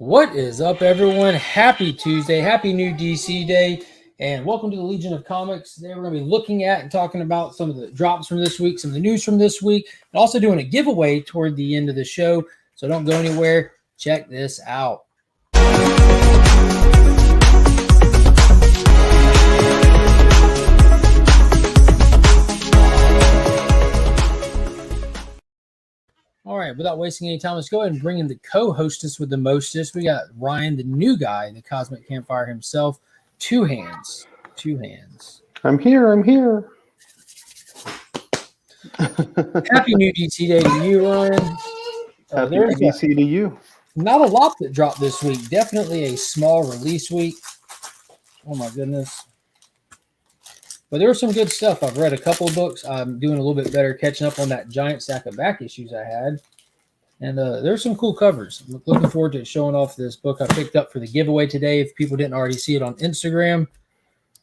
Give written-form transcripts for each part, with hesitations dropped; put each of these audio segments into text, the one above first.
What is up, everyone? Happy Tuesday. Happy new DC Day. And welcome to the Legion of Comics. Today we're going to be looking at and talking about some of the drops from this week, some of the news from this week, and also doing a giveaway toward the end of the show. So don't go anywhere. Check this out. All right, without wasting any time, let's go ahead and bring in the co-hostess with the mostest. We got Ryan, the new guy, the Cosmic Campfire himself. Two hands. I'm here. Happy new DC Day to you, Ryan. Happy new DC to you. Not a lot that dropped this week. Definitely a small release week. Oh, my goodness. But there was some good stuff. I've read a couple of books. I'm doing a little bit better catching up on that giant stack of back issues I had. And there's some cool covers. I'm looking forward to showing off this book I picked up for the giveaway today if people didn't already see it on Instagram.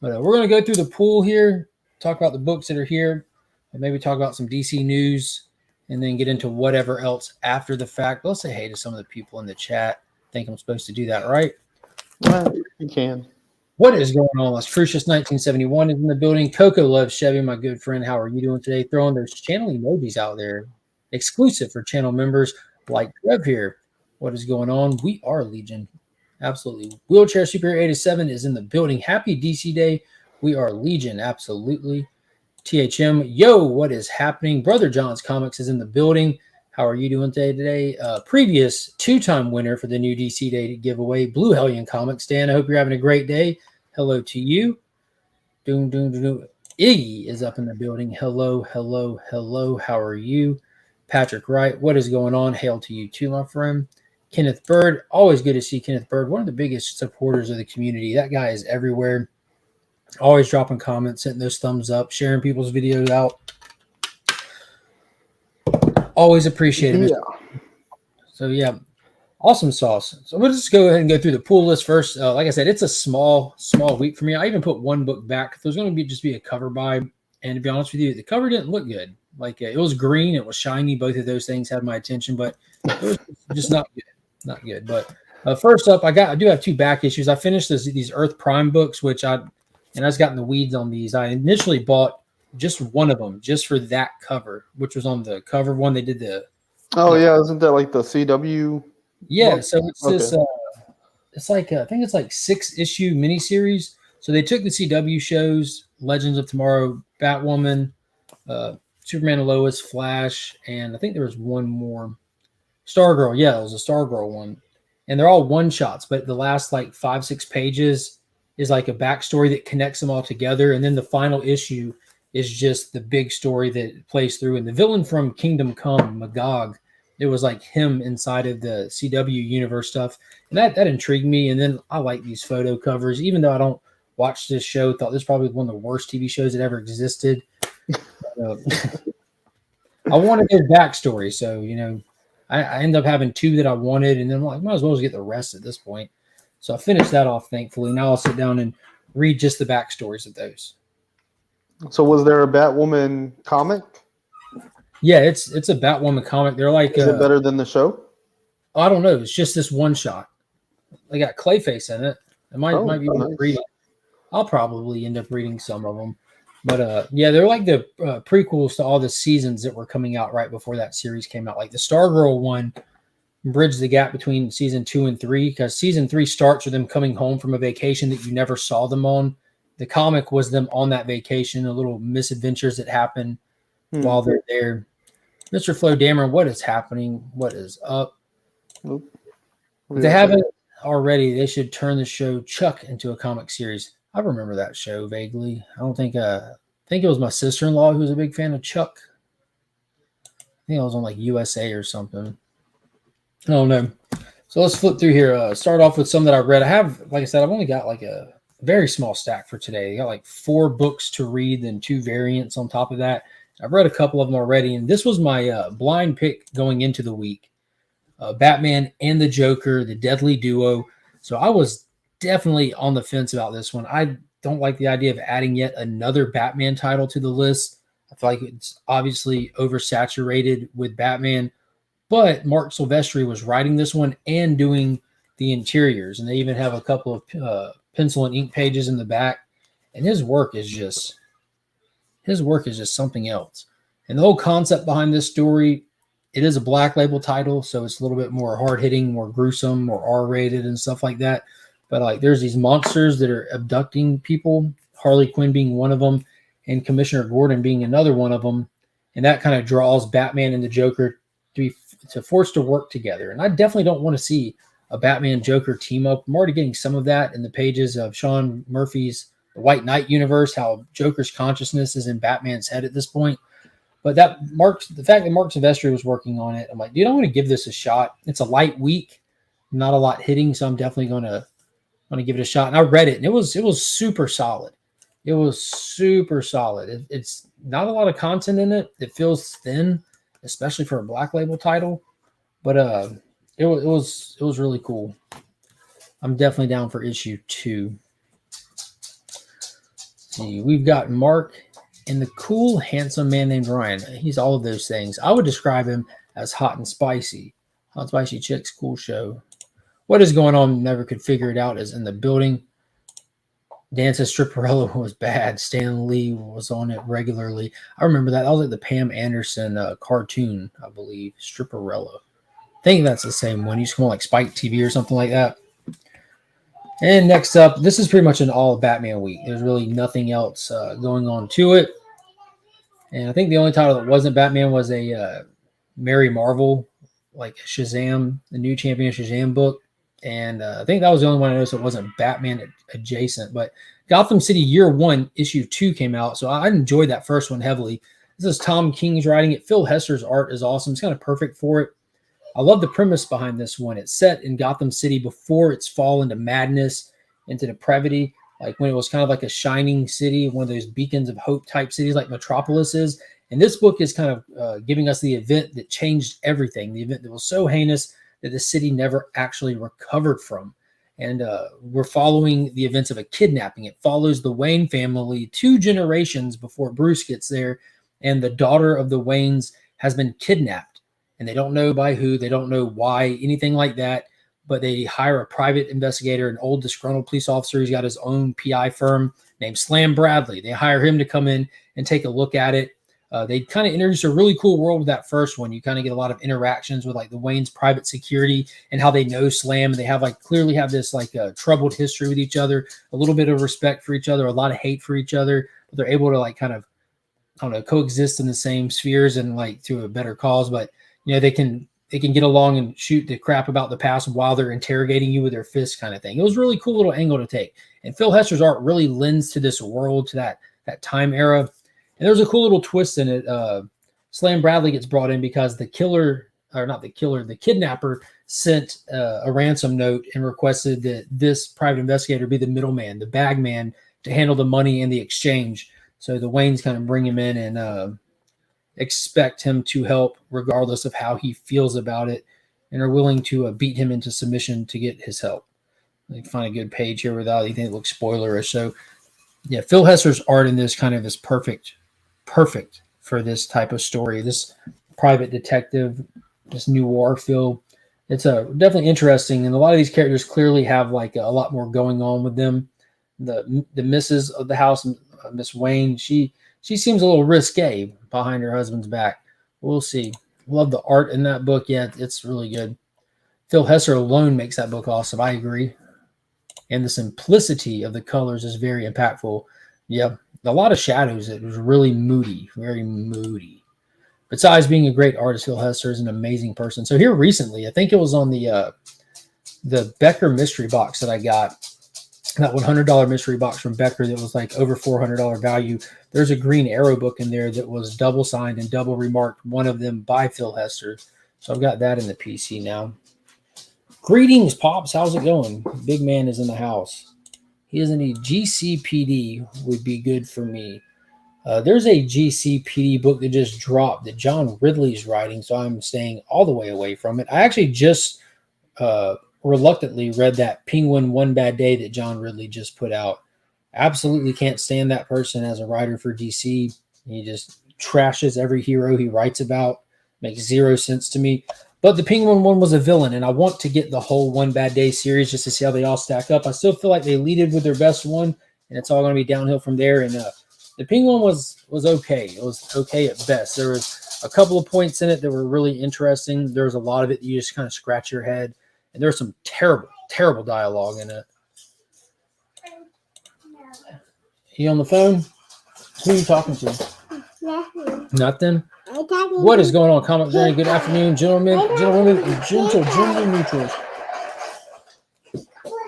But we're going to go through the pool here, talk about the books that are here, and maybe talk about some DC news, and then get into whatever else after the fact. Let's say hey to some of the people in the chat. I think I'm supposed to do that, right? Well, you can. What is going on? Las Crucius 1971 is in the building. Coco Loves Chevy, my good friend. How are you doing today? Throwing those channel emojis out there, exclusive for channel members like Trev here. What is going on? We are Legion. Absolutely. Wheelchair Superior 87 is in the building. Happy DC Day. We are Legion. Absolutely. THM, yo, what is happening? Brother John's Comics is in the building. How are you doing today? Previous two-time winner for the new DC Day giveaway, Blue Hellion Comics. Dan, I hope you're having a great day. Hello to you. Iggy is up in the building. Hello. How are you? Patrick Wright, what is going on? Hail to you too, my friend. Kenneth Bird, always good to see Kenneth Bird, one of the biggest supporters of the community. That guy is everywhere. Always dropping comments, hitting those thumbs up, sharing people's videos out. Always appreciate it. Yeah. So, yeah, awesome sauce. So we'll just go ahead and go through the pool list first. Like I said, it's a small week for me. I even put one book back. There's going to just be a cover buy. And to be honest with you, the cover didn't look good. Like it was green. It was shiny. Both of those things had my attention, but it was just not good. Not good. But first up, I do have two back issues. I finished these Earth Prime books, and I was got in the weeds on these. I initially bought just one of them just for that cover, which was on the cover one. They did the. Oh yeah, isn't that like the CW? Yeah, book? so it's this. It's like I think it's like 6-issue miniseries. So they took the CW shows, Legends of Tomorrow, Batwoman, Superman and Lois, Flash, and I think there was one more. Stargirl, yeah, it was a Stargirl one. And they're all one-shots, but the last like 5-6 pages is like a backstory that connects them all together. And then the final issue is just the big story that plays through. And the villain from Kingdom Come, Magog, it was like him inside of the CW universe stuff. And that intrigued me. And then I like these photo covers, even though I don't watch this show. Thought this was probably one of the worst TV shows that ever existed. I wanted their backstory, so I ended up having two that I wanted, and then I'm like, might as well just get the rest at this point. So I finished that off, thankfully. Now I'll sit down and read just the backstories of those. So was there a Batwoman comic? Yeah, it's a Batwoman comic. They're like, is it better than the show? I don't know. It's just this one shot. They got Clayface in it. It might be worth reading. I'll probably end up reading some of them. But, yeah, they're like the prequels to all the seasons that were coming out right before that series came out. Like the Stargirl one bridged the gap between season 2 and 3 because season 3 starts with them coming home from a vacation that you never saw them on. The comic was them on that vacation, the little misadventures that happen while they're there. Mr. Flo Dameron, what is happening? What is up? If they haven't already, they should turn the show Chuck into a comic series. I remember that show vaguely. I don't think I think it was my sister-in-law who was a big fan of Chuck. I think it was on like USA or something. I don't know. So let's flip through here. Start off with some that I read. I have, like I said, I've only got like a very small stack for today. I got like 4 books to read and 2 variants on top of that. I've read a couple of them already, and this was my blind pick going into the week. Batman and the Joker, the Deadly Duo. So I was definitely on the fence about this one. I don't like the idea of adding yet another Batman title to the list. I feel like it's obviously oversaturated with Batman, but Mark Silvestri was writing this one and doing the interiors, and they even have a couple of pencil and ink pages in the back. And his work is just something else. And the whole concept behind this story, it is a Black Label title, so it's a little bit more hard hitting, more gruesome, more R rated and stuff like that. But like, there's these monsters that are abducting people, Harley Quinn being one of them, and Commissioner Gordon being another one of them, and that kind of draws Batman and the Joker to force to work together. And I definitely don't want to see a Batman Joker team up. I'm already getting some of that in the pages of Sean Murphy's The White Knight universe, how Joker's consciousness is in Batman's head at this point. But the fact that Mark Silvestri was working on it, I'm like, dude, I want to give this a shot. It's a light week, not a lot hitting, so I'm definitely going to give it a shot. And I read it, and it was super solid. It was super solid. It's not a lot of content in it. It feels thin, especially for a Black Label title. But it was really cool. I'm definitely down for issue 2. See, we've got Mark and the cool, handsome man named Ryan. He's all of those things. I would describe him as hot and spicy. Hot and Spicy Chicks, cool show. What is going on? Never could figure it out. Is in the building. Dan says Stripperella was bad. Stan Lee was on it regularly. I remember that. That was like the Pam Anderson cartoon, I believe. Stripperella. I think that's the same one. Used to come on like Spike TV or something like that. And next up, this is pretty much an all Batman week. There's really nothing else going on to it. And I think the only title that wasn't Batman was a Mary Marvel, like Shazam, the new Champion Shazam book. And I think that was the only one I noticed that wasn't Batman adjacent. But Gotham City Year 1, issue 2 came out. So I enjoyed that first one heavily. This is Tom King's writing it. Phil Hesser's art is awesome. It's kind of perfect for it. I love the premise behind this one. It's set in Gotham City before its fall into madness, into depravity, like when it was kind of like a shining city, one of those beacons of hope type cities like Metropolis is. And this book is kind of giving us the event that changed everything, the event that was so heinous that the city never actually recovered from. And we're following the events of a kidnapping. It follows the Wayne family 2 generations before Bruce gets there, and the daughter of the Waynes has been kidnapped. And they don't know by who, they don't know why, anything like that. But they hire a private investigator, an old disgruntled police officer. He's got his own PI firm named Slam Bradley. They hire him to come in and take a look at it. They kind of introduce a really cool world with that first one. You kind of get a lot of interactions with like the Wayne's private security and how they know Slam. They have clearly have this troubled history with each other, a little bit of respect for each other, a lot of hate for each other. But they're able to kind of, I don't know, coexist in the same spheres and to a better cause. But they can get along and shoot the crap about the past while they're interrogating you with their fists, kind of thing. It was a really cool little angle to take. And Phil Hesser's art really lends to this world, to that time era. And there's a cool little twist in it. Slam Bradley gets brought in because the kidnapper sent a ransom note and requested that this private investigator be the middleman, the bag man, to handle the money and the exchange. So the Waynes kind of bring him in and expect him to help regardless of how he feels about it, and are willing to beat him into submission to get his help. You can find a good page here without anything that looks spoilerish. So yeah, Phil Hesser's art in this kind of is perfect for this type of story, this private detective, this noir feel. It's definitely interesting, and a lot of these characters clearly have a lot more going on with them. The missus of the house, Miss Wayne, she seems a little risque behind her husband's back. We'll see. Love the art in that book. Yeah, it's really good. Phil Hesser alone makes that book awesome. I agree. And the simplicity of the colors is very impactful. Yeah, a lot of shadows. It was really moody, very moody. Besides being a great artist, Phil Hesser is an amazing person. So here recently, I think it was on the Becker mystery box that I got, that $100 mystery box from Becker that was over $400 value. There's a Green Arrow book in there that was double signed and double remarked, one of them by Phil Hesser. So I've got that in the PC now. Greetings, Pops. How's it going? Big man is in the house. He doesn't need GCPD would be good for me. There's a GCPD book that just dropped that John Ridley's writing, so I'm staying all the way away from it. I actually just reluctantly read that Penguin One Bad Day that John Ridley just put out. Absolutely can't stand that person as a writer for DC. He just trashes every hero he writes about. Makes zero sense to me. But the Penguin one was a villain, and I want to get the whole One Bad Day series just to see how they all stack up. I still feel like they leaded with their best one, and it's all going to be downhill from there. And the Penguin was okay. It was okay at best. There was a couple of points in it that were really interesting. There was a lot of it that you just kind of scratch your head, and there's some terrible, terrible dialogue in it. You on the phone? Who are you talking to? Nothing. What is going on, Comic Journey? Good afternoon, gentlemen, and gentle neutrals.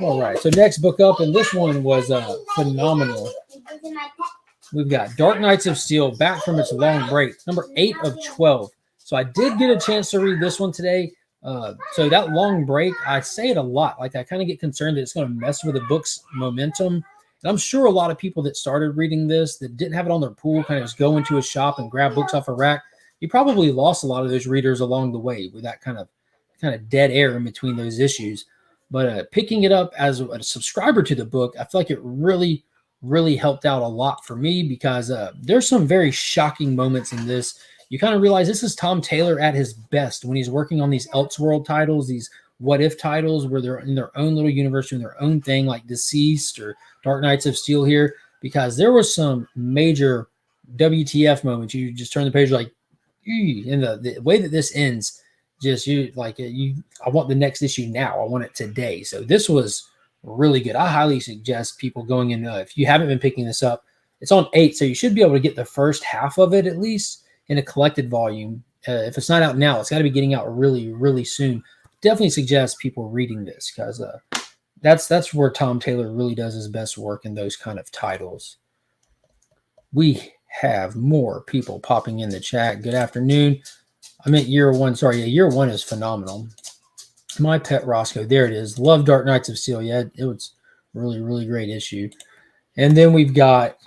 All right, so next book up, and this one was phenomenal. We've got Dark Knights of Steel, back from its long break, number 8 of 12. So I did get a chance to read this one today. So that long break, I say it a lot. Like, I kind of get concerned that it's going to mess with the book's momentum. And I'm sure a lot of people that started reading this that didn't have it on their pool kind of just go into a shop and grab books off a rack. You probably lost a lot of those readers along the way with that kind of dead air in between those issues. But picking it up as a subscriber to the book, I feel like it really, really helped out a lot for me because there's some very shocking moments in this. You kind of realize this is Tom Taylor at his best when he's working on these Elseworld titles, these what-if titles where they're in their own little universe doing their own thing, like Deceased or Dark Knights of Steel here, because there was some major WTF moments. You just turn the page like, and the way that this ends, just I want the next issue now. I want it today. So this was really good. I highly suggest people going in. If you haven't been picking this up, it's on 8, so you should be able to get the first half of it at least in a collected volume. If it's not out now, it's got to be getting out really, really soon. Definitely suggest people reading this because that's where Tom Taylor really does his best work in those kind of titles. We have more people popping in the chat. Good afternoon. I meant year 1. Sorry, yeah, year 1 is phenomenal. My Pet Roscoe. There it is. Love Dark Knights of Steel. Yeah, it was really, really great issue. And then we've got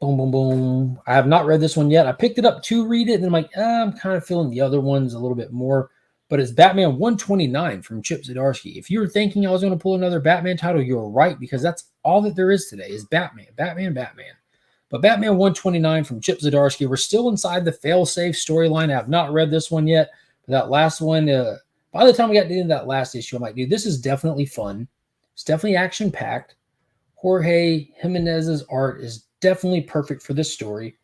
boom, boom, boom. I have not read this one yet. I picked it up to read it, and I'm like, I'm kind of feeling the other ones a little bit more. But it's Batman 129 from Chip Zdarsky. If you were thinking I was going to pull another Batman title, you're right, because that's all that there is today is Batman. But Batman 129 from Chip Zdarsky, we're still inside the fail-safe storyline. I have not read this one yet. But that last one, by the time we got into that last issue, I'm like, dude, this is definitely fun. It's definitely action-packed. Jorge Jimenez's art is definitely perfect for this story.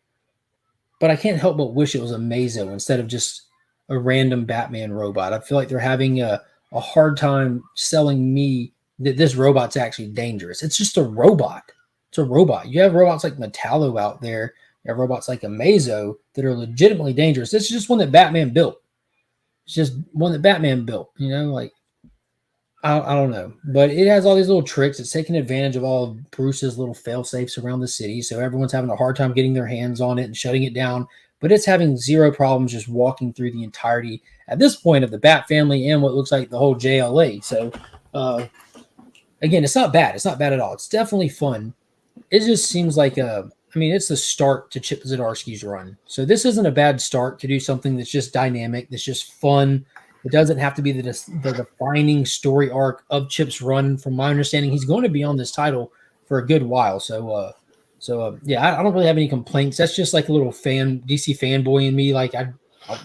But I can't help but wish it was a Mazo instead of just a random Batman robot. I feel like they're having a hard time selling me that this robot's actually dangerous. It's just a robot. It's a robot. You have robots like Metallo out there. You have robots like a Mazo that are legitimately dangerous. This is just one that Batman built. It's just one that Batman built, like, I don't know. But it has all these little tricks. It's taking advantage of all of Bruce's little fail-safes around the city. So everyone's having a hard time getting their hands on it and shutting it down. But it's having zero problems just walking through the entirety at this point of the Bat family and what looks like the whole JLA. So, again, it's not bad. It's not bad at all. It's definitely fun. It just seems like it's the start to Chip Zdarsky's run. So this isn't a bad start to do something that's just dynamic, that's just fun. It doesn't have to be the defining story arc of Chip's run. From my understanding, he's going to be on this title for a good while. So, I don't really have any complaints. That's just like a little DC fanboy in me. Like, I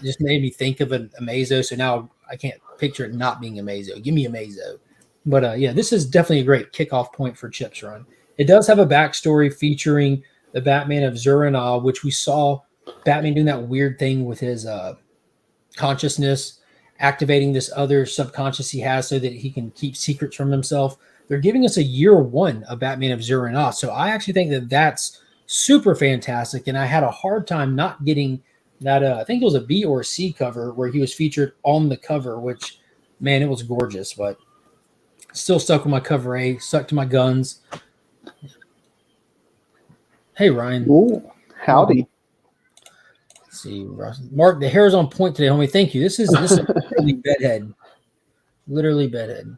just made me think of a Mazo. So now I can't picture it not being a Mazo. Give me a Mazo. But this is definitely a great kickoff point for Chip's run. It does have a backstory featuring the Batman of Zur-En-Arrh, which we saw Batman doing that weird thing with his consciousness, activating this other subconscious he has so that he can keep secrets from himself. They're giving us a year 1 of Batman of Zur-En-Arrh. So I actually think that that's super fantastic. And I had a hard time not getting that. I think it was a B or C cover where he was featured on the cover, which, man, it was gorgeous. But still stuck with my cover A, stuck to my guns. Hey, Ryan. Ooh, howdy. Let's see, Mark, the hair is on point today, homie. Thank you. This is literally bedhead. Literally bedhead.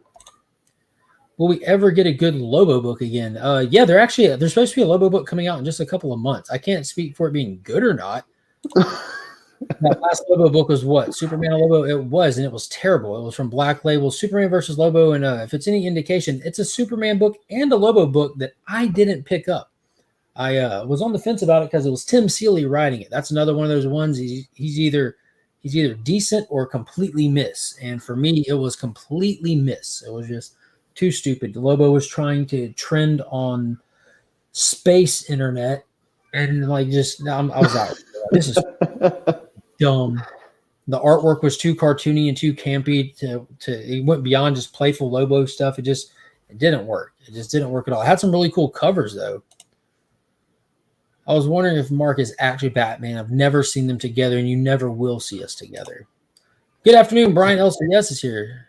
Will we ever get a good Lobo book again? Yeah, there's supposed to be a Lobo book coming out in just a couple of months. I can't speak for it being good or not. That last Lobo book was what? Superman and Lobo? It was, and it was terrible. It was from Black Label, Superman versus Lobo, and if it's any indication, it's a Superman book and a Lobo book that I didn't pick up. I was on the fence about it because it was Tim Seeley writing it. That's another one of those ones. He's he's either decent or completely miss. And for me, it was completely miss. It was just too stupid. Lobo was trying to trend on space internet, and like just I was out. This is dumb. The artwork was too cartoony and too campy. It went beyond just playful Lobo stuff. It didn't work. It just didn't work at all. It had some really cool covers though. I was wondering if Mark is actually Batman. I've never seen them together, and you never will see us together. Good afternoon, Brian LCS is here.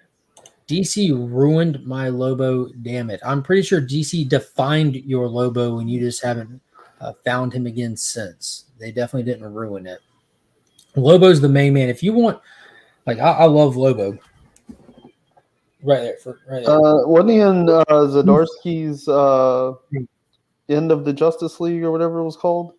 DC ruined my Lobo, damn it. I'm pretty sure DC defined your Lobo, and you just haven't found him again since. They definitely didn't ruin it. Lobo's the main man. If you want, like, I love Lobo. Right there. Wasn't he in Zdarsky's End of the Justice League or whatever it was called?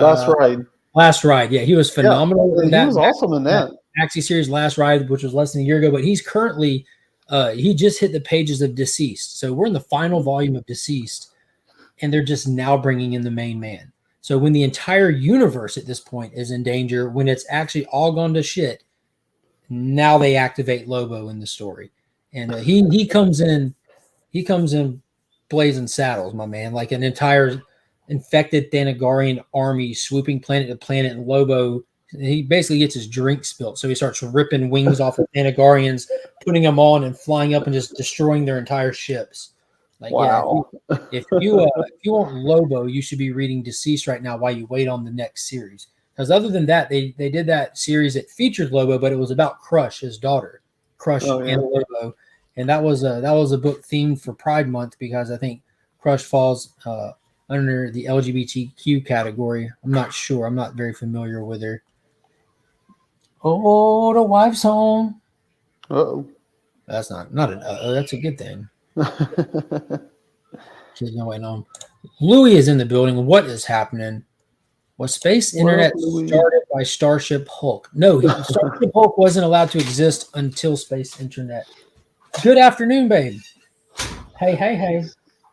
Last Ride. Last Ride, yeah. He was phenomenal. Yeah, he was awesome in that. Maxi series Last Ride, which was less than a year ago, but he's currently he just hit the pages of Deceased. So we're in the final volume of Deceased, and they're just now bringing in the main man. So when the entire universe at this point is in danger, when it's actually all gone to shit, now they activate Lobo in the story. And he comes in blazing saddles, my man, like an entire infected Thanagarian army swooping planet to planet, and Lobo, he basically gets his drink spilt. So he starts ripping wings off of Thanagarians, putting them on and flying up and just destroying their entire ships. Like, wow. Yeah, if you want Lobo, you should be reading Deceased right now while you wait on the next series. Because other than that, they did that series that featured Lobo, but it was about Crush, his daughter, Crush and Lobo, and that was a book themed for Pride Month because I think Crush falls under the LGBTQ category. I'm not sure. I'm not very familiar with her. Oh, the wife's home. Uh-oh. That's not an that's a good thing. She's not waiting on. Louis is in the building. What is happening? Was Space Internet started by Starship Hulk? No, Starship Hulk wasn't allowed to exist until Space Internet. Good afternoon, babe. Hey.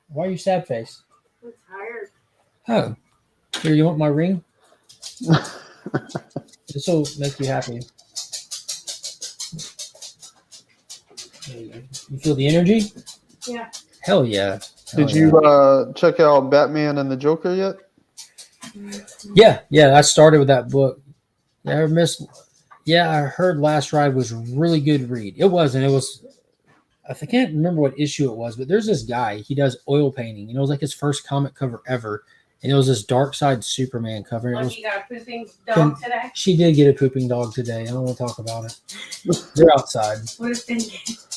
Why are you sad face? I'm tired. Oh. Here, you want my ring? This will make you happy. You feel the energy? Yeah. Hell yeah. Did you check out Batman and the Joker yet? Yeah. I started with that book. I heard Last Ride was a really good read. It was. I can't remember what issue it was, but there's this guy. He does oil painting. It was like his first comic cover ever. And it was this Dark Side Superman cover. He got a pooping dog today? She did get a pooping dog today. I don't want to talk about it. They're outside. What has been?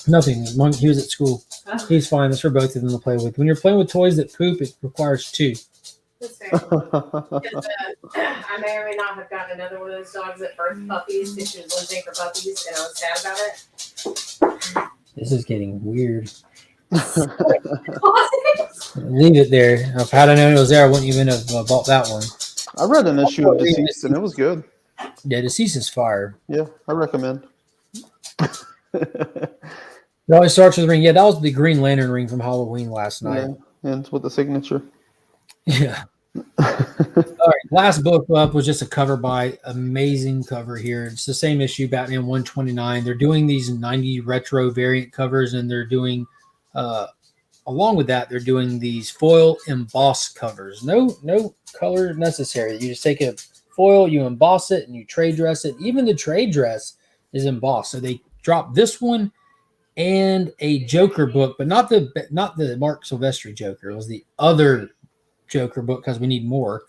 Nothing. He was at school. Oh. He's fine. That's for both of them to play with. When you're playing with toys that poop, it requires two. That's fair. I may or may not have gotten another one of those dogs that birthed puppies because she was losing for puppies, and I was sad about it. This is getting weird. Leave it there. If I had known it was there, I wouldn't even have bought that one. I read an issue of Deceased, and it was good. Yeah, Deceased is fire. Yeah, I recommend. It always starts with the ring. Yeah, that was the Green Lantern ring from Halloween last night. Yeah, ends with the signature. Yeah. All right. Last book up was just a cover by amazing cover here. It's the same issue, Batman 129. They're doing these 90 retro variant covers, and they're doing, along with that, they're doing these foil emboss covers. No color necessary. You just take a foil, you emboss it, and you trade dress it. Even the trade dress is embossed. So they dropped this one and a Joker book, but not the Mark Silvestri Joker. It was the other Joker book because we need more.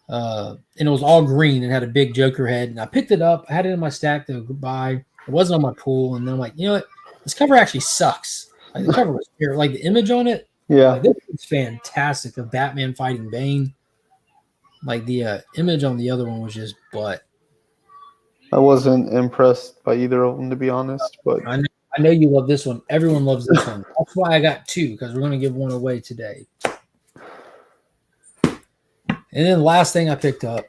And it was all green and had a big Joker head. And I picked it up. I had it in my stack to buy. It wasn't on my pool. And then I'm like, you know what? This cover actually sucks. Like the cover was here. Like the image on it. Yeah. Like, this is fantastic of Batman fighting Bane. Like the image on the other one was just butt. I wasn't impressed by either of them, to be honest. But I know you love this one. Everyone loves this one. That's why I got two, because we're going to give one away today. And then the last thing I picked up,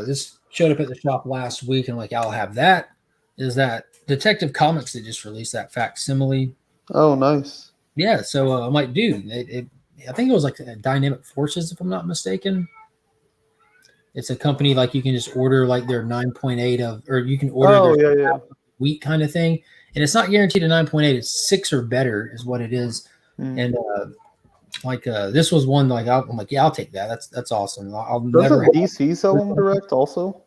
this showed up at the shop last week, and like I'll have that, is that Detective Comics that just released that facsimile. Oh, nice. Yeah, so I'm like, dude, I think it was like Dynamic Forces, if I'm not mistaken. It's a company like you can just order like their 9.8 of, or you can order their wheat kind of thing, and it's not guaranteed a 9.8. It's 6 or better is what it is. And this was one like I'm like, yeah, I'll take that. That's awesome. I'll never. Doesn't DC sell them direct also?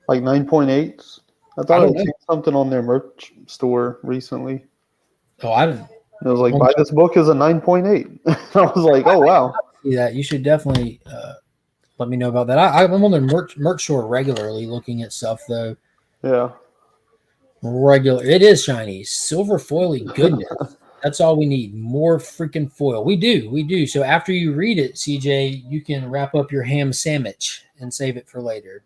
Like 9.8s? I thought I'd seen something on their merch store recently. Oh, I didn't. It was like, buy this book as a 9.8. I was like, oh wow. See that? You should definitely let me know about that. I'm on the merch store regularly looking at stuff though. Yeah. It is shiny, silver foily goodness. That's all we need. More freaking foil. We do. So after you read it, CJ, you can wrap up your ham sandwich and save it for later.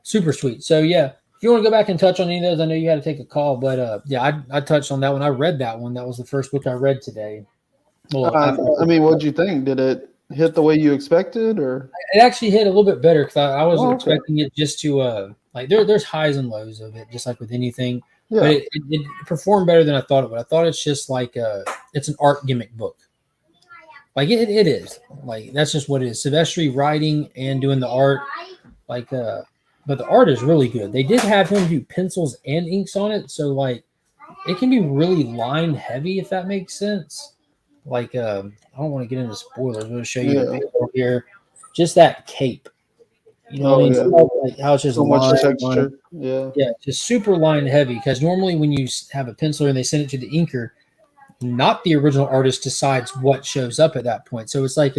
Super sweet. So yeah, if you want to go back and touch on any of those, I know you had to take a call, but yeah, I touched on that one. I read that one. That was the first book I read today. Well, I mean, what'd you think? Did it hit the way you expected, or it actually hit a little bit better because I was expecting it just to like there's highs and lows of it, just like with anything. Yeah. But it performed better than I thought it would. I thought it's just like it's an art gimmick book. Like it is. Like that's just what it is. Silvestri writing and doing the art, like but the art is really good. They did have him do pencils and inks on it, so like it can be really line heavy if that makes sense. Like I don't want to get into spoilers. I'm going to show you the video here. Just that cape. You know what I mean? So like how it's just so much texture. Yeah, just super line heavy. Because normally when you have a penciler and they send it to the inker, not the original artist decides what shows up at that point. So it's like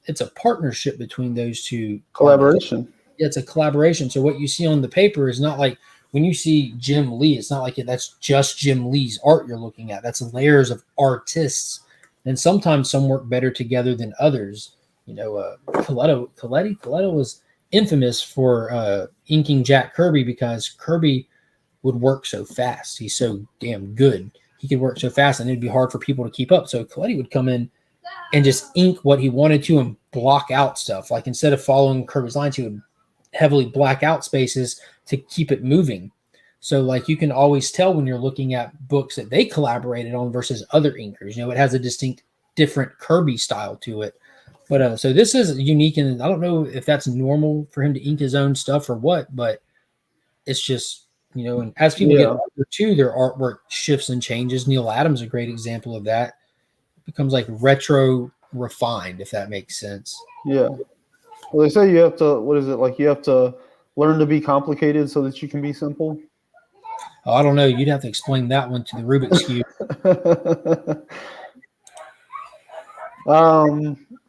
it's a partnership between those two. Collaboration. Yeah, it's a collaboration. So what you see on the paper is not like when you see Jim Lee, it's not like that's just Jim Lee's art you're looking at. That's layers of artists. And sometimes some work better together than others. You know, Coletti was infamous for inking Jack Kirby because Kirby would work so fast. He's so damn good. He could work so fast, and it'd be hard for people to keep up. So Coletti would come in and just ink what he wanted to and block out stuff. Like instead of following Kirby's lines, he would heavily black out spaces to keep it moving. So like you can always tell when you're looking at books that they collaborated on versus other inkers. You know, it has a distinct different Kirby style to it. But so this is unique, and I don't know if that's normal for him to ink his own stuff or what, but it's just, you know, and as people get older too, their artwork shifts and changes. Neil Adams is a great example of that. It becomes like retro refined, if that makes sense. Yeah. Well, they say you have to, what is it? Like you have to learn to be complicated so that you can be simple. Oh, I don't know. You'd have to explain that one to the Rubik's Cube.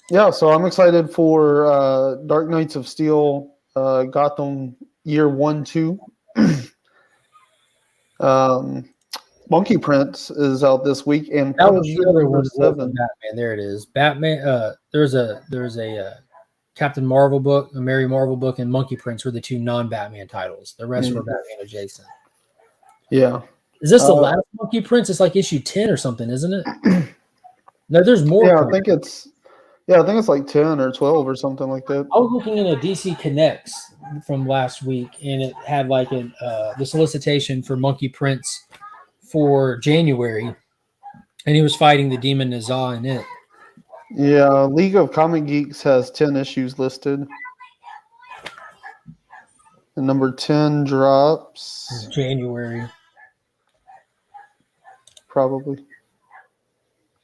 Yeah, so I'm excited for Dark Knights of Steel, Gotham Year 1, 2. Monkey Prince is out this week, and that was the other one. Batman. There it is. Batman. There's a Captain Marvel book, a Mary Marvel book, and Monkey Prince were the two non-Batman titles. The rest were Batman adjacent. Yeah. Is this the last Monkey Prince? It's like issue 10 or something, isn't it? No, there's more. Yeah, I think it's like 10 or 12 or something like that. I was looking in a DC Connects from last week, and it had like the solicitation for Monkey Prince for January, and he was fighting the demon Nazah in it. Yeah, League of Comic Geeks has 10 issues listed. And number 10 drops January. Probably.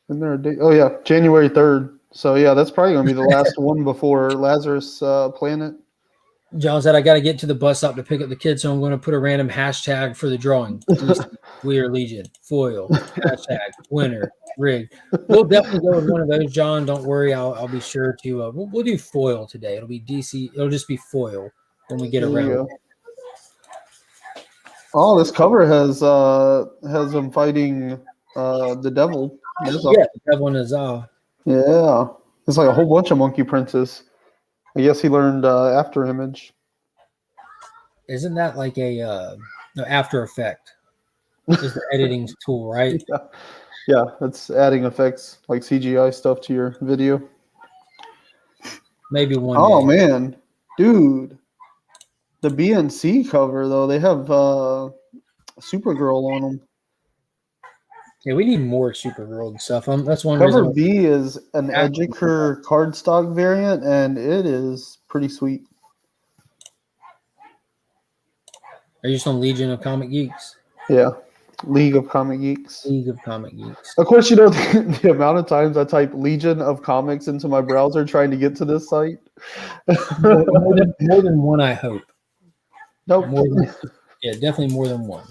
Isn't there a date? Oh, yeah, January 3rd. So, yeah, that's probably going to be the last one before Lazarus Planet. John said, I got to get to the bus stop to pick up the kids, so I'm going to put a random hashtag for the drawing. We are Legion, foil, hashtag, winner, rig. We'll definitely go with one of those, John. Don't worry. I'll be sure to. We'll do foil today. It'll be DC. It'll just be foil when we get around. Oh, this cover has them fighting the devil. The devil and Nazah. Yeah. It's like a whole bunch of Monkey Princes. I guess he learned After Image. Isn't that like a After Effect? Is the editing tool, right? Yeah, it's adding effects like CGI stuff to your video. Maybe one. Oh man, dude, the BNC cover though, they have Supergirl on them. Yeah, we need more Supergirl and stuff. That's one Cover reason. B is an Edgiker cardstock variant, and it is pretty sweet. Are you just on Legion of Comic Geeks? Yeah, League of Comic Geeks. League of Comic Geeks. Of course, you know the amount of times I type Legion of Comics into my browser trying to get to this site. More than one, I hope. Nope. Yeah, definitely more than one.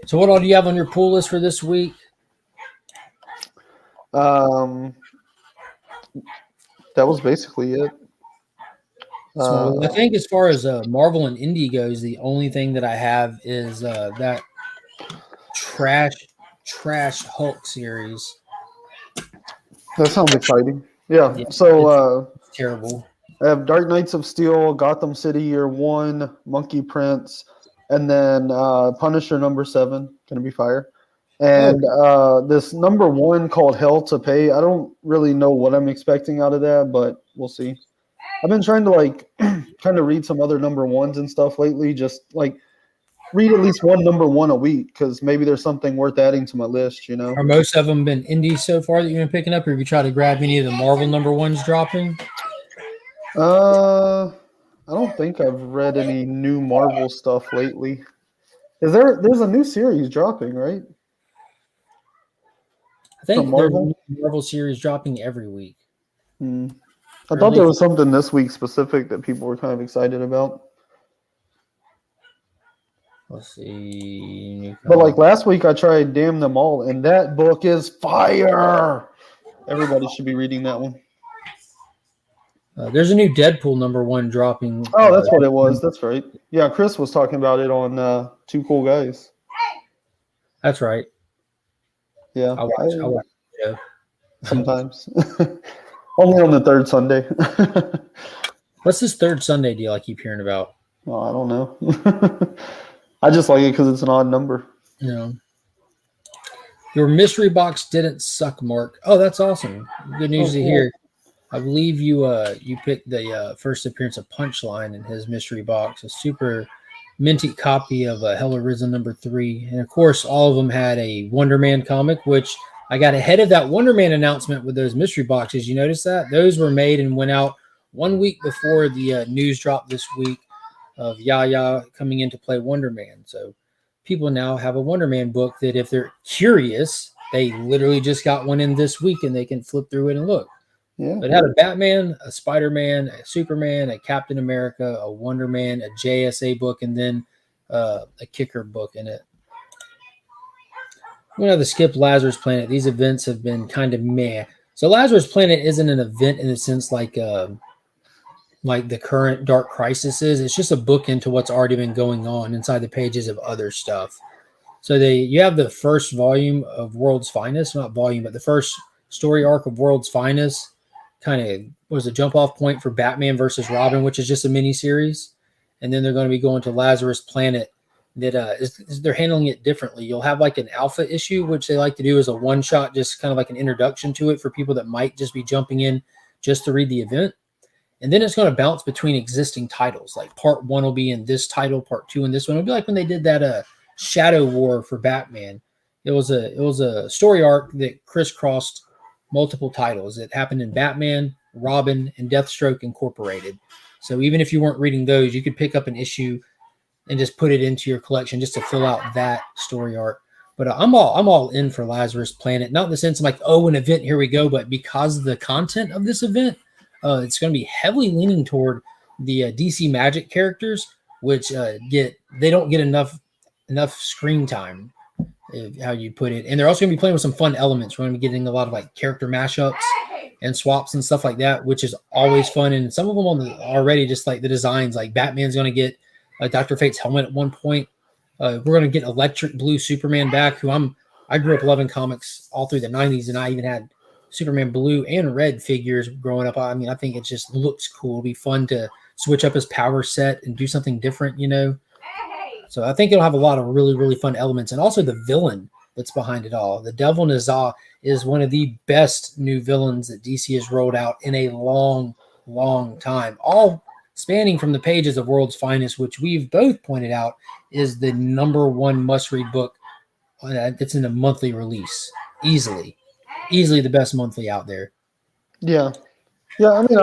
So what all do you have on your pull list for this week? That was basically it. So I think as far as Marvel and Indie goes, the only thing that I have is that trash Hulk series. That sounds exciting. Yeah. So it's terrible. I have Dark Knights of Steel, Gotham City Year 1, Monkey Prince, and then Punisher number 7, gonna be fire. And this number 1 called Hell to Pay. I don't really know what I'm expecting out of that, but we'll see. I've been trying to like kind of read some other number 1s and stuff lately, just like read at least one number 1 a week because maybe there's something worth adding to my list, you know. Are most of them been indies so far that you've been picking up, or have you tried to grab any of the Marvel number 1s dropping? I don't think I've read any new Marvel stuff lately. There's a new series dropping, right? I think there's a Marvel series dropping every week. I thought there was something this week specific that people were kind of excited about. Let's see. But like last week, I tried Damn Them All, and that book is fire. Everybody should be reading that one. There's a new Deadpool number 1 dropping. Oh, that's what it was. That's right. Yeah, Chris was talking about it on Two Cool Guys. That's right. Yeah, I watch it. Sometimes. Only on the third Sunday. What's this third Sunday deal I keep hearing about? Oh, I don't know. I just like it because it's an odd number. Yeah. Your mystery box didn't suck, Mark. Oh, that's awesome. Good news to hear. I believe you picked the first appearance of Punchline in his mystery box, a super minty copy of Hell Arisen number 3. And of course, all of them had a Wonder Man comic, which I got ahead of that Wonder Man announcement with those mystery boxes. You notice that? Those were made and went out 1 week before the news dropped this week of Yaya coming in to play Wonder Man. So people now have a Wonder Man book that if they're curious, they literally just got one in this week and they can flip through it and look. Yeah. It had a Batman, a Spider-Man, a Superman, a Captain America, a Wonder Man, a JSA book, and then a Kicker book in it. I'm going to have to skip Lazarus Planet. These events have been kind of meh. So Lazarus Planet isn't an event in the sense like the current Dark Crisis is. It's just a book into what's already been going on inside the pages of other stuff. So you have the first volume of World's Finest, not volume, but the first story arc of World's Finest kind of was a jump off point for Batman versus Robin, which is just a mini series. And then they're going to be going to Lazarus Planet. That they're handling it differently. You'll have like an alpha issue, which they like to do as a one shot, just kind of like an introduction to it for people that might just be jumping in just to read the event. And then it's going to bounce between existing titles. Like part 1 will be in this title, part 2 in this one. It'll be like when they did that Shadow War for Batman. It was a story arc that crisscrossed multiple titles. It happened in Batman, Robin, and Deathstroke Incorporated. So even if you weren't reading those, you could pick up an issue and just put it into your collection just to fill out that story arc. But I'm all in for Lazarus Planet. Not in the sense of like, oh, an event, here we go. But because of the content of this event, it's going to be heavily leaning toward the DC Magic characters, which they don't get enough screen time, how you put it. And they're also going to be playing with some fun elements. We're going to be getting a lot of like character mashups and swaps and stuff like that, which is always fun. And some of them already just like the designs, like Batman's going to get Dr. Fate's helmet at one point. We're going to get Electric Blue Superman back, who I grew up loving comics all through the 90s, and I even had Superman blue and red figures growing up. I mean, I think it just looks cool. It'll be fun to switch up his power set and do something different, you know? So I think it'll have a lot of really, really fun elements. And also the villain that's behind it all. The Devil Nazah is one of the best new villains that DC has rolled out in a long, long time. All spanning from the pages of World's Finest, which we've both pointed out is the number 1 must-read book It's in a monthly release, easily the best monthly out there. Yeah. Yeah, I mean,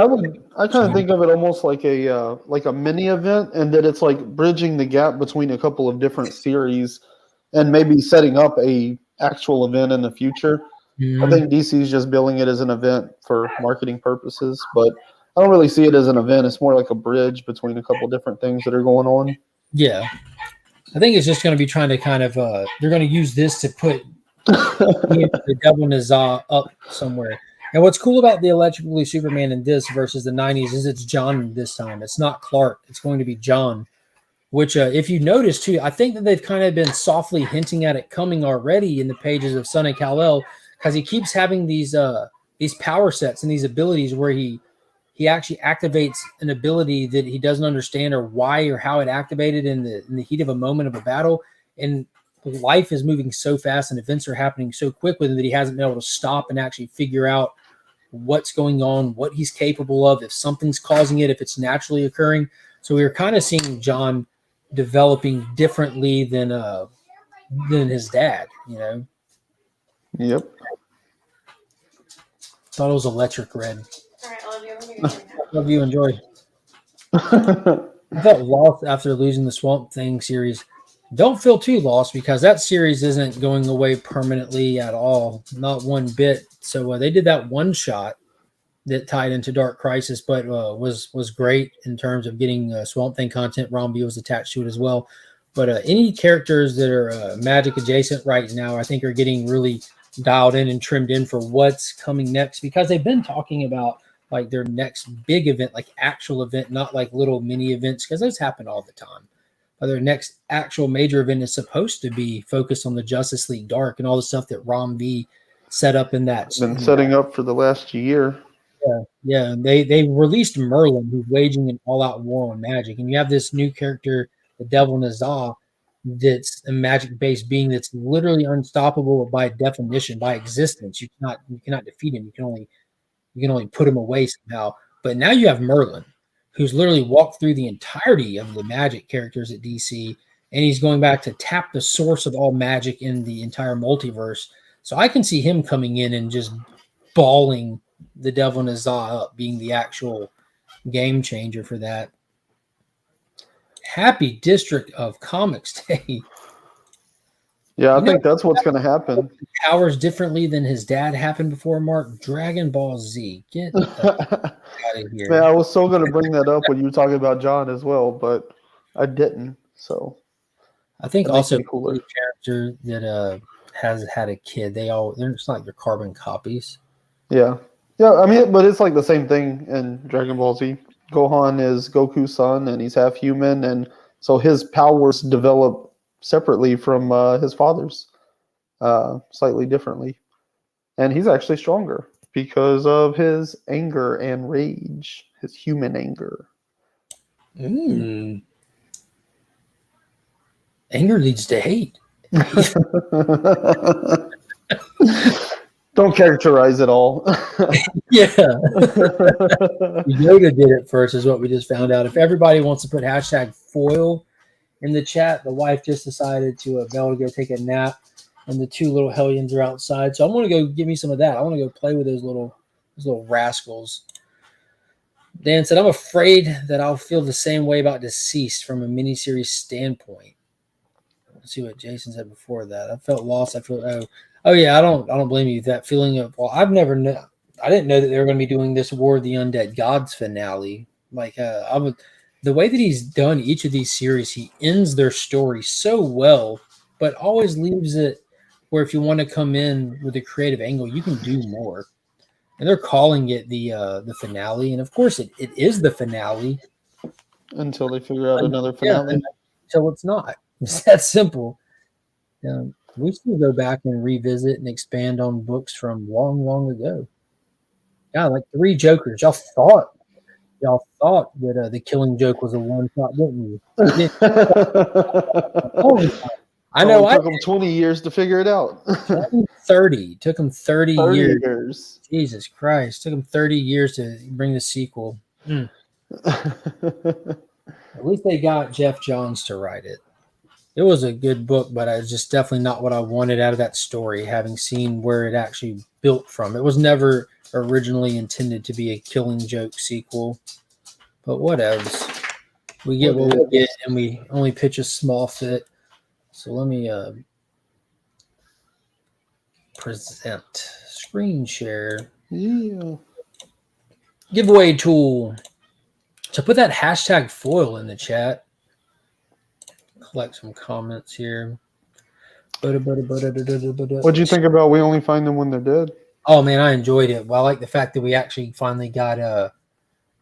I kind of think of it almost like a mini event, and that it's like bridging the gap between a couple of different series, and maybe setting up a actual event in the future. I think DC is just billing it as an event for marketing purposes, but I don't really see it as an event. It's more like a bridge between a couple different things that are going on. Yeah, I think it's just going to be trying to kind of they're going to use this to put the Devil Nazar up somewhere. And what's cool about the Electric Blue Superman in this versus the 90s is it's John this time. It's not Clark. It's going to be John, which if you notice too, I think that they've kind of been softly hinting at it coming already in the pages of Son of Kal-El, because he keeps having these power sets and these abilities where he actually activates an ability that he doesn't understand or why or how it activated in the heat of a moment of a battle. And life is moving so fast and events are happening so quick with him that he hasn't been able to stop and actually figure out what's going on, what he's capable of, if something's causing it, if it's naturally occurring. So we were kind of seeing John developing differently than his dad, you know. Yep. Thought it was electric red. All right, love you. Love you. Enjoy. I felt lost after losing the Swamp Thing series. Don't feel too lost because that series isn't going away permanently at all, not one bit. So they did that one shot that tied into Dark Crisis, but was great in terms of getting Swamp Thing content. Romby was attached to it as well. But any characters that are Magic adjacent right now, I think are getting really dialed in and trimmed in for what's coming next, because they've been talking about like their next big event, like actual event, not like little mini events, because those happen all the time. But their next actual major event is supposed to be focused on the Justice League Dark and all the stuff that Romby set up in that. Been setting up for the last year. Yeah. They released Merlin, who's waging an all-out war on magic, and you have this new character, the Devil Nazar, that's a magic-based being that's literally unstoppable by definition, by existence. You cannot defeat him. You can only put him away somehow. But now you have Merlin, who's literally walked through the entirety of the magic characters at DC, and he's going back to tap the source of all magic in the entire multiverse. So I can see him coming in and just balling the Devil Nazar up, being the actual game changer for that. Happy District of Comics Day. Yeah, I think that's what's going to happen. Powers differently than his dad happened before, Mark. Dragon Ball Z. Get out of here. Man, I was so going to bring that up when you were talking about John as well, but I didn't. So I think also the character that has had a kid, they're just like they're carbon copies. Yeah. Yeah, I mean, but it's like the same thing in Dragon Ball Z. Gohan is Goku's son, and he's half human, and so his powers develop separately from his father's, slightly differently. And he's actually stronger because of his anger and rage, his human anger. Anger leads to hate. Don't characterize it all. Yeah. Yoda did it first, is what we just found out. If everybody wants to put #foil in the chat, the wife just decided to Belle to go take a nap, and the two little hellions are outside. So I want to go give me some of that. I want to go play with those little rascals. Dan said, I'm afraid that I'll feel the same way about Deceased from a miniseries standpoint. Let's see what Jason said before that. I felt lost. Oh yeah, I don't blame you. That feeling of, well, I didn't know that they were going to be doing this War of the Undead Gods finale. Like the way that he's done each of these series, he ends their story so well, but always leaves it where if you want to come in with a creative angle, you can do more. And they're calling it the finale, and of course it is the finale until they figure out another finale. Until it's not. It's that simple. We should go back and revisit and expand on books from long, long ago. Yeah, like 3 Jokers. Y'all thought that the Killing Joke was a one-shot, didn't you? I know. It took them 20 years to figure it out. 30. Took them 30 years. Jesus Christ. Took them 30 years to bring the sequel. At least they got Jeff Johns to write it. It was a good book, but it's just definitely not what I wanted out of that story, having seen where it actually built from. It was never originally intended to be a Killing Joke sequel, but whatevs. We get what we get, and we only pitch a small fit. So let me present screen share. Yeah. Giveaway tool. So put that hashtag foil in the chat. Collect some comments here. What'd you think about We Only Find Them When They're Dead? Oh man, I enjoyed it. Well, I like the fact that we actually finally got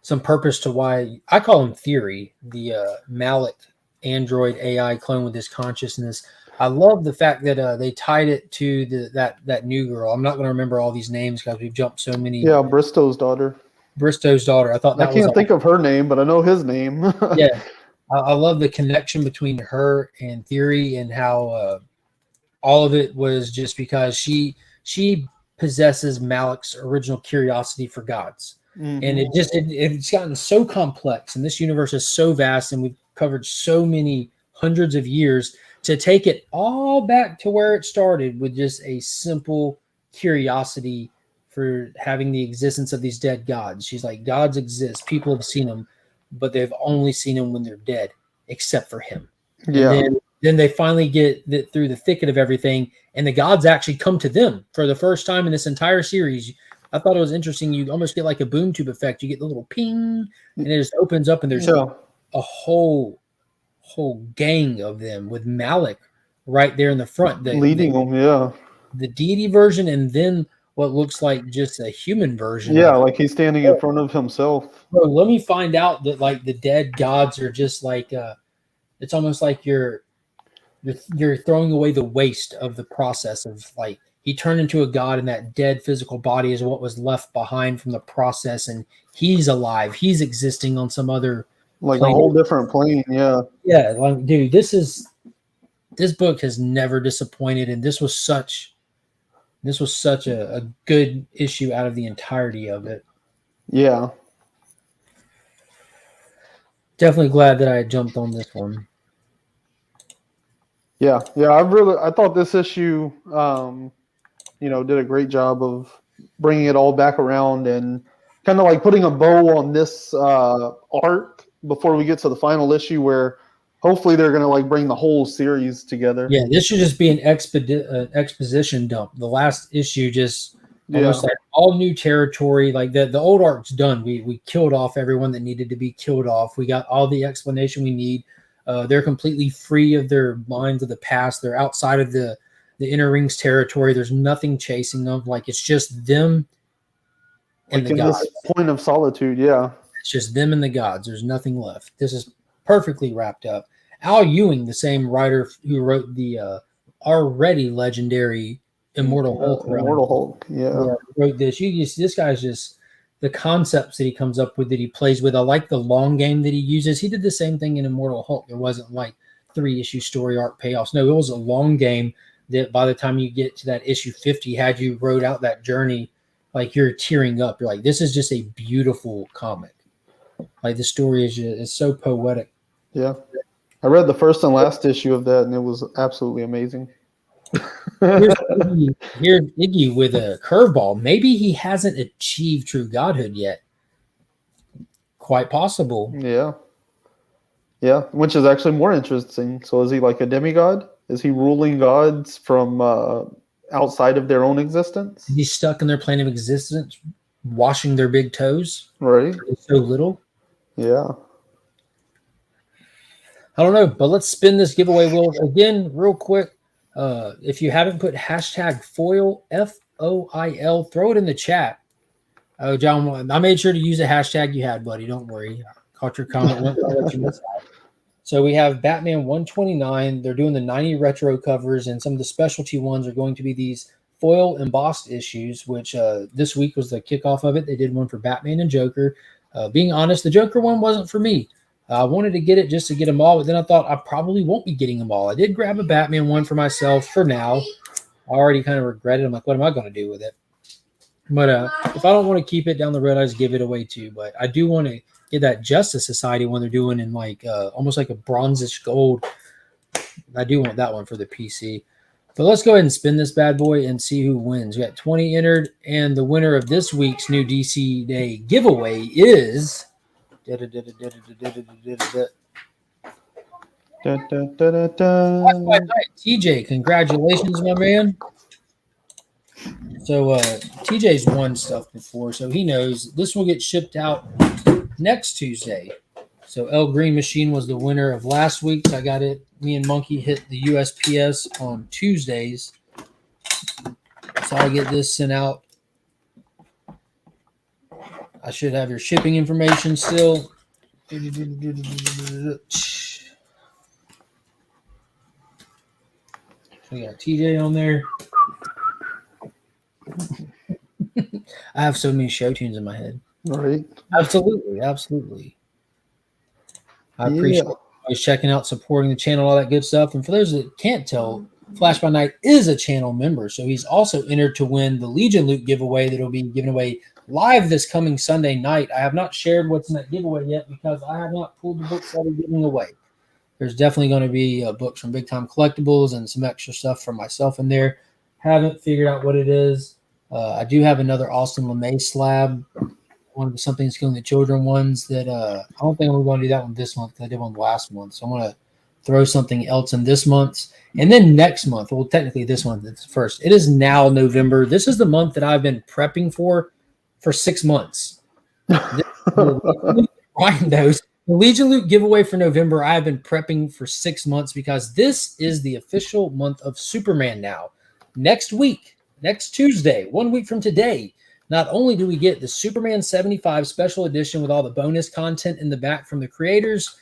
some purpose to why I call him Theory, the Malik android AI clone with his consciousness. I love the fact that they tied it to that new girl. I'm not going to remember all these names because we've jumped so many. Yeah, Bristow's daughter. Bristow's daughter. I thought that I can't think of her name, but I know his name. Yeah, I love the connection between her and Theory, and how all of it was just because she possesses Malik's original curiosity for gods. Mm-hmm. And it's gotten so complex, and this universe is so vast, and we've covered so many hundreds of years to take it all back to where it started with just a simple curiosity for having the existence of these dead gods. She's like, gods exist, people have seen them, but they've only seen them when they're dead, except for him. Yeah. And then they finally get through the thicket of everything, and the gods actually come to them for the first time in this entire series. I thought it was interesting. You almost get like a boom tube effect. You get the little ping, and it just opens up, and there's a whole gang of them with Malik right there in the front, leading them. Yeah, the deity version, and then what looks like just a human version. Yeah, like he's standing in front of himself. Bro, let me find out that like the dead gods are just like it's almost like you're throwing away the waste of the process of like he turned into a god, and that dead physical body is what was left behind from the process, and he's alive. He's existing on some other like plane. A whole different plane. Yeah. Yeah, like dude, this book has never disappointed, and this was such a good issue out of the entirety of it. Yeah. Definitely glad that I jumped on this one. Yeah. I thought this issue, did a great job of bringing it all back around and kind of like putting a bow on this arc before we get to the final issue, where hopefully they're going to like bring the whole series together. Yeah, this should just be an exposition dump. The last issue just almost like all new territory. Like the old arc's done. We killed off everyone that needed to be killed off. We got all the explanation we need. They're completely free of their minds of the past. They're outside of the inner rings territory. There's nothing chasing them. Like it's just them and the gods. This point of solitude. Yeah, it's just them and the gods. There's nothing left. This is perfectly wrapped up. Al Ewing, the same writer who wrote the already legendary Immortal Hulk. Immortal Hulk. Yeah, wrote this. This guy's just the concepts that he comes up with, that he plays with. I like the long game that he uses. He did the same thing in Immortal Hulk. It wasn't like 3-issue story arc payoffs. No, it was a long game that by the time you get to that issue 50, had you wrote out that journey, like you're tearing up. You're like, this is just a beautiful comic. Like the story is so poetic. Yeah. I read the first and last issue of that, and it was absolutely amazing. Here's Iggy with a curveball. Maybe he hasn't achieved true godhood yet. Quite possible. Yeah. Yeah, which is actually more interesting. So is he like a demigod? Is he ruling gods from outside of their own existence? He's stuck in their plane of existence, washing their big toes. Right. So little. Yeah. I don't know, but let's spin this giveaway wheel again real quick. If you haven't put hashtag foil, FOIL, throw it in the chat. Oh, John, I made sure to use a hashtag you had, buddy. Don't worry. Caught your comment. I'll let you miss out. So we have Batman 129. They're doing the 90 retro covers, and some of the specialty ones are going to be these foil embossed issues, which this week was the kickoff of it. They did one for Batman and Joker. Being honest, the Joker one wasn't for me. I wanted to get it just to get them all, but then I thought I probably won't be getting them all. I did grab a Batman one for myself for now. I already kind of regret it. I'm like, what am I going to do with it? But if I don't want to keep it down the road, I just give it away too. But I do want to get that Justice Society one they're doing in like almost like a bronzish gold. I do want that one for the PC. But let's go ahead and spin this bad boy and see who wins. We got 20 entered, and the winner of this week's new DC Day giveaway is. That's right, TJ. Congratulations, my man. So TJ's won stuff before, so he knows this will get shipped out next Tuesday. So El Green Machine was the winner of last week. So I got it. Me and Monkey hit the USPS on Tuesdays. So I get this sent out. I should have your shipping information still. We got TJ on there. I have so many show tunes in my head. Right. Absolutely. I appreciate always checking out, supporting the channel, all that good stuff. And for those that can't tell, Flash by Night is a channel member, so he's also entered to win the Legion Loot giveaway that will be given away live this coming Sunday night. I have not shared what's in that giveaway yet because I have not pulled the books that are giving away. There's definitely going to be books from Big Time Collectibles and some extra stuff from myself in there. Haven't figured out what it is. I do have another Austin LeMay slab, one of the Something Skilling the Children ones that I don't think I'm going to do that one this month because I did one last month. So I'm going to throw something else in this month. And then next month, well, technically this month, it's first. It is now November. This is the month that I've been prepping for 6 months. Ryan knows. The Legion Loot giveaway for November, I have been prepping for 6 months because this is the official month of Superman now. Next week, next Tuesday, 1 week from today, not only do we get the Superman 75 special edition with all the bonus content in the back from the creators,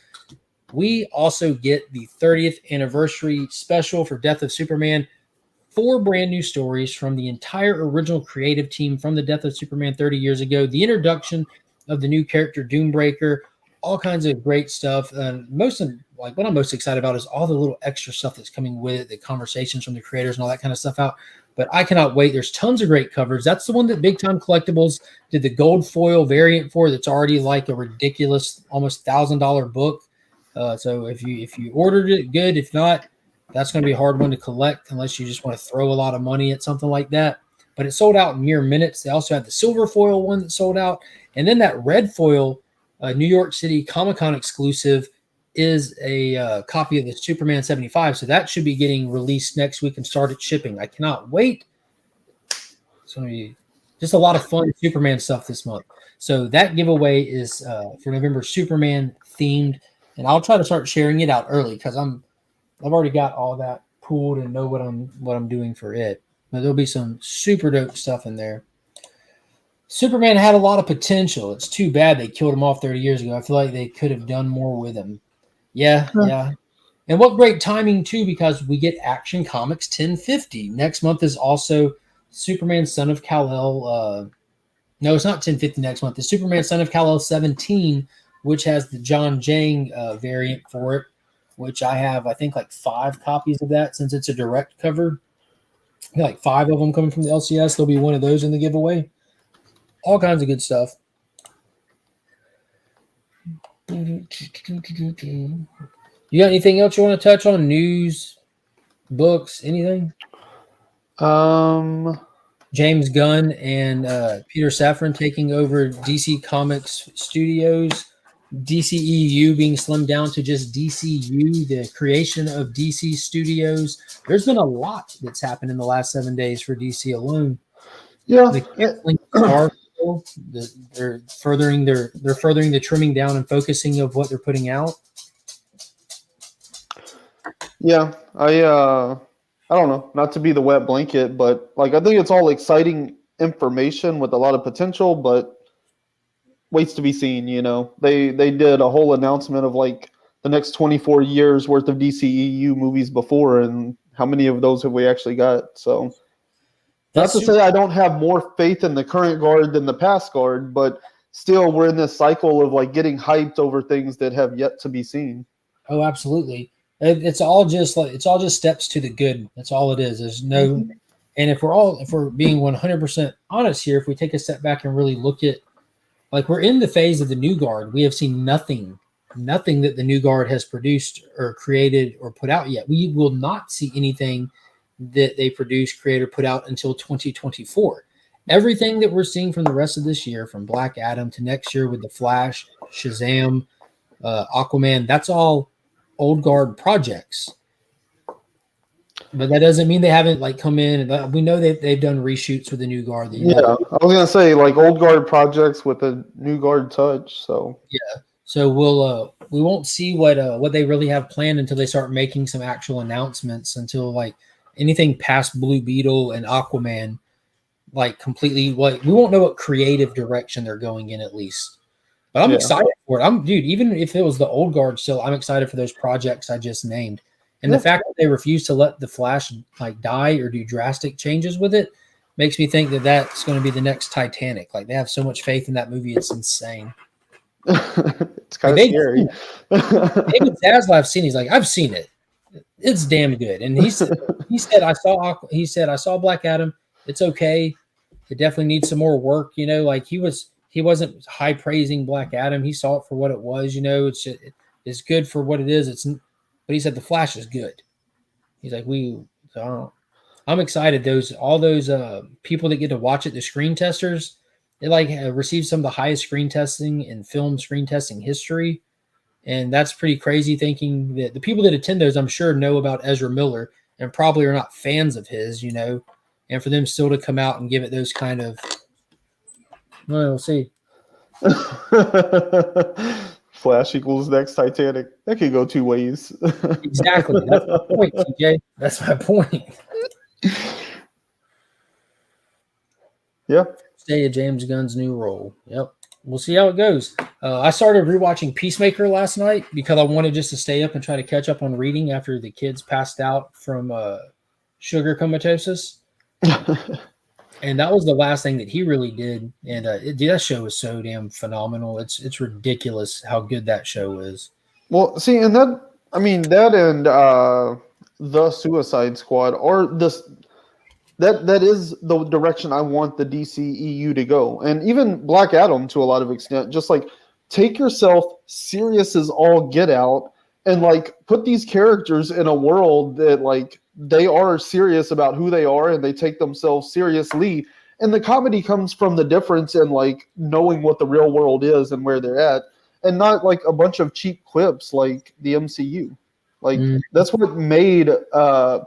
we also get the 30th anniversary special for Death of Superman. 4 brand new stories from the entire original creative team from the Death of Superman 30 years ago. The introduction of the new character Doombreaker, all kinds of great stuff. And what I'm most excited about is all the little extra stuff that's coming with it, the conversations from the creators and all that kind of stuff out. But I cannot wait. There's tons of great covers. That's the one that Big Time Collectibles did the gold foil variant for. That's already like a ridiculous, almost $1,000 book. So if you ordered it, good. If not, that's going to be a hard one to collect unless you just want to throw a lot of money at something like that. But it sold out in mere minutes. They also had the silver foil one that sold out. And then that red foil, New York City Comic-Con exclusive, is a copy of the Superman 75. So that should be getting released next week and started shipping. I cannot wait. It's going to be just a lot of fun Superman stuff this month. So that giveaway is for November Superman themed. And I'll try to start sharing it out early because I've already got all that pooled and know what I'm doing for it. But there'll be some super dope stuff in there. Superman had a lot of potential. It's too bad they killed him off 30 years ago. I feel like they could have done more with him. Yeah. And what great timing too, because we get Action Comics 1050. Next month is also Superman Son of Kal-El. No, it's not 1050 next month. It's Superman Son of Kal-El 17, which has the John Jang variant for it, which I have, I think, like 5 copies of that since it's a direct cover. Like 5 of them coming from the LCS. There'll be one of those in the giveaway. All kinds of good stuff. You got anything else you want to touch on? News, books, anything? James Gunn and Peter Safran taking over DC Comics Studios. DCEU being slimmed down to just DCU, the creation of DC Studios. There's been a lot that's happened in the last 7 days for DC alone. Yeah, they're furthering the trimming down and focusing of what they're putting out. Yeah, I don't know, not to be the wet blanket, but like I think it's all exciting information with a lot of potential, but waits to be seen. You know, they did a whole announcement of like the next 24 years worth of DCEU movies before, and how many of those have we actually got? So not to say I don't have more faith in the current guard than the past guard, but still we're in this cycle of like getting hyped over things that have yet to be seen. Oh, absolutely. It's all just steps to the good. That's all it is. There's no, and if we're being 100% honest here, if we take a step back and really look at, like, we're in the phase of the new guard, we have seen nothing nothing that the New Guard has produced or created or put out yet. We will not see anything that they produce, create, or put out until 2024. Everything that we're seeing from the rest of this year, from Black Adam to next year with the Flash, Shazam, Aquaman, that's all old guard projects. But that doesn't mean they haven't like come in. And we know they've done reshoots with the New Guard. Yeah, I was gonna say like old guard projects with a new guard touch. So yeah, so we won't see what they really have planned until they start making some actual announcements. Until like anything past Blue Beetle and Aquaman, like completely like we won't know what creative direction they're going in at least. But I'm excited for it. Dude, even if it was the old guard still, I'm excited for those projects I just named. And the fact that they refuse to let the Flash like die or do drastic changes with it makes me think that that's going to be the next Titanic. Like they have so much faith in that movie, it's insane. It's kind of scary. David Zaslav, I've seen. He's like, I've seen it. It's damn good. And he said I saw Black Adam. It's okay. It definitely needs some more work. You know, like he wasn't high praising Black Adam. He saw it for what it was. You know, it's good for what it is. But he said the Flash is good. He's like, I'm excited. All those people that get to watch it, the screen testers, they like received some of the highest screen testing in film screen testing history. And that's pretty crazy thinking that the people that attend those, I'm sure, know about Ezra Miller and probably are not fans of his, you know, and for them still to come out and give it those kind of, well, we'll see. Flash equals next Titanic. That could go two ways. Exactly. That's my point, TJ. That's my point. Yeah. Stay of James Gunn's new role. Yep. We'll see how it goes. I started rewatching Peacemaker last night because I wanted just to stay up and try to catch up on reading after the kids passed out from sugar comatosis. And that was the last thing that he really did. And that show is so damn phenomenal. It's ridiculous how good that show is. Well, see, and that and the Suicide Squad or this that is the direction I want the DCEU to go. And even Black Adam to a lot of extent, just like take yourself serious as all get out and like put these characters in a world that like they are serious about who they are and they take themselves seriously. And the comedy comes from the difference in like knowing what the real world is and where they're at, and not like a bunch of cheap quips like the MCU. Like that's what made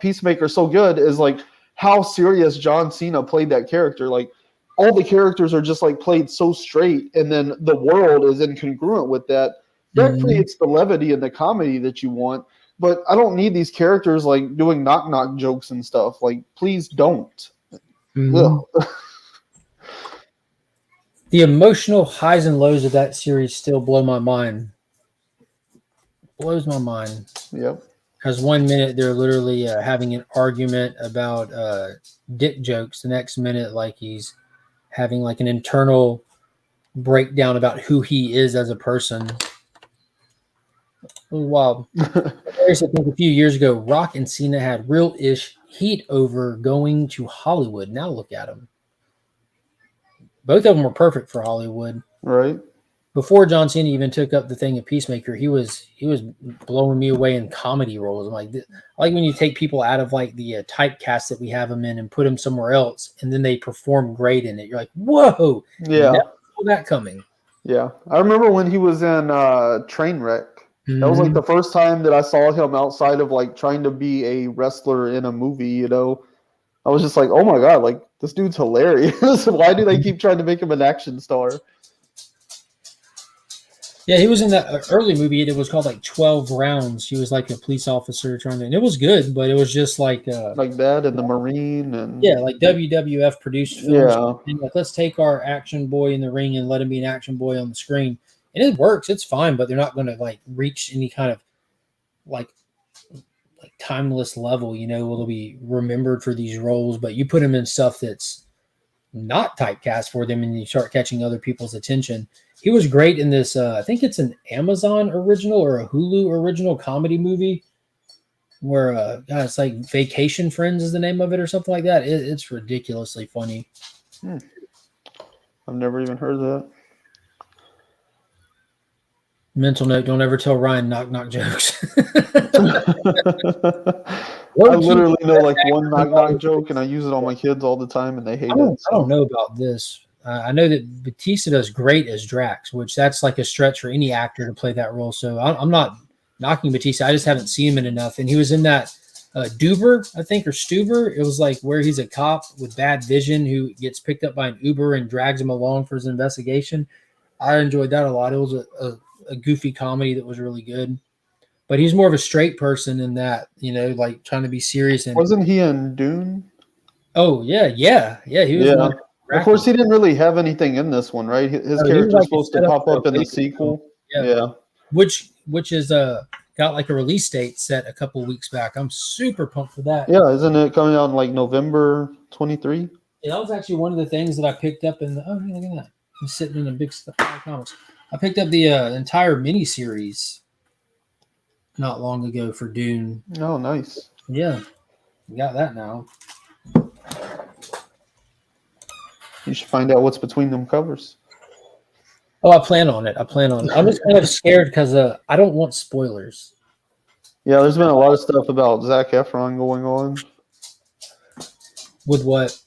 Peacemaker so good is like how serious John Cena played that character. Like all the characters are just like played so straight, and then the world is incongruent with that. That creates the levity and the comedy that you want. But I don't need these characters like doing knock jokes and stuff. Like, please don't. The emotional highs and lows of that series still blow my mind. Blows my mind. Yep. Because 1 minute they're literally having an argument about dick jokes. The next minute, like he's having like an internal breakdown about who he is as a person. It was wild. I used to think a few years ago, Rock and Cena had real-ish heat over going to Hollywood. Now look at them. Both of them were perfect for Hollywood. Right. Before John Cena even took up the thing of Peacemaker, he was blowing me away in comedy roles. I'm like when you take people out of like the typecast that we have them in and put them somewhere else, and then they perform great in it. You're like, whoa, yeah, never saw that coming. Yeah, I remember when he was in Trainwreck. That was like the first time that I saw him outside of like trying to be a wrestler in a movie. You know, I was just like, oh my god, like this dude's hilarious. Why do they keep trying to make him an action star? Yeah, he was in that early movie. It was called like 12 Rounds. He was like a police officer and it was good, but it was just like that and the Marine and like WWF produced films. Yeah, like let's take our action boy in the ring and let him be an action boy on the screen, and it works. It's fine, but they're not going to like reach any kind of like timeless level. You know, will be remembered for these roles, but you put them in stuff that's not typecast for them, and you start catching other people's attention. He was great in this. I think it's an Amazon original or a Hulu original comedy movie where it's like Vacation Friends is the name of it or something like that. It's ridiculously funny. I've never even heard of that. Mental note: don't ever tell Ryan knock jokes. I literally know like one knock joke, and I use it on my kids all the time, and they hate it. I don't know about this. I know that Batista does great as Drax, which that's like a stretch for any actor to play that role. So I'm not knocking Batista. I just haven't seen him in enough. And he was in that Duber, I think, or Stuber. It was like where he's a cop with bad vision who gets picked up by an Uber and drags him along for his investigation. I enjoyed that a lot. It was a goofy comedy that was really good. But he's more of a straight person in that, like trying to be serious. And wasn't he in Dune? Oh yeah. He was. Yeah. Of course, he didn't really have anything in this one, right? His character was supposed to pop up in the sequel. Yeah. Which is got like a release date set a couple of weeks back. I'm super pumped for that. Yeah, isn't it coming out in like November 23? Yeah, that was actually one of the things that I picked up in the. Oh, look at that! I'm sitting in a big stuff comics. I picked up the entire miniseries not long ago for Dune. Oh, nice. Yeah, we got that now. You should find out what's between them covers. Oh, I plan on it. I'm just kind of scared because I don't want spoilers. Yeah, there's been a lot of stuff about Zac Efron going on. With what?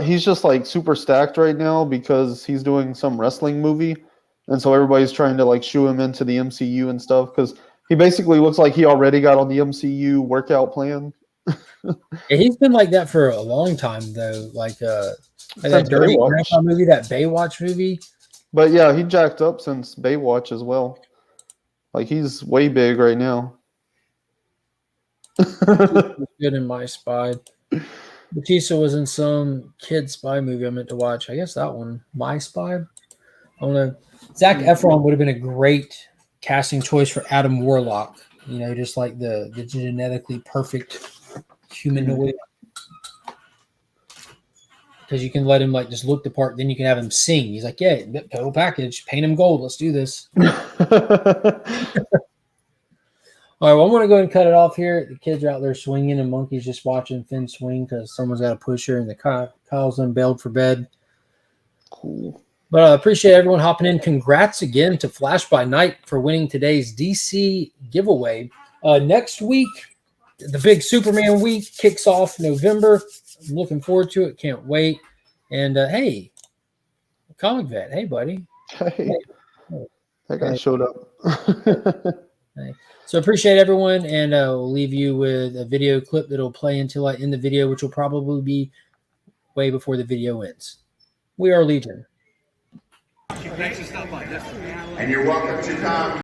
He's just like super stacked right now because he's doing some wrestling movie. And so everybody's trying to like shoo him into the MCU and stuff because he basically looks like he already got on the MCU workout plan. Yeah, he's been like that for a long time though. Like that Dirty Grandpa movie, that Baywatch movie. But yeah, he jacked up since Baywatch as well. Like he's way big right now. Good in My Spy. Batista was in some kid spy movie I meant to watch. I guess that one, My Spy. I don't know. Zac Efron would have been a great casting choice for Adam Warlock. Just like the genetically perfect humanoid. Because you can let him like just look the part, then you can have him sing. He's like, yeah, total package, paint him gold. Let's do this. All right, well, I'm going to go ahead and cut it off here. The kids are out there swinging, and Monkey's just watching Finn swing because someone's got to push her, and Kyle's unbailed for bed. Cool. But I appreciate everyone hopping in. Congrats again to Flash by Night for winning today's DC giveaway. Next week, the big Superman week kicks off November. I'm looking forward to it. Can't wait. And hey, Comic Vet. Hey, buddy. Hey. That guy showed up. Hey. So appreciate everyone, and we'll leave you with a video clip that'll play until I end the video, which will probably be way before the video ends. We are Legion. And you're welcome to come.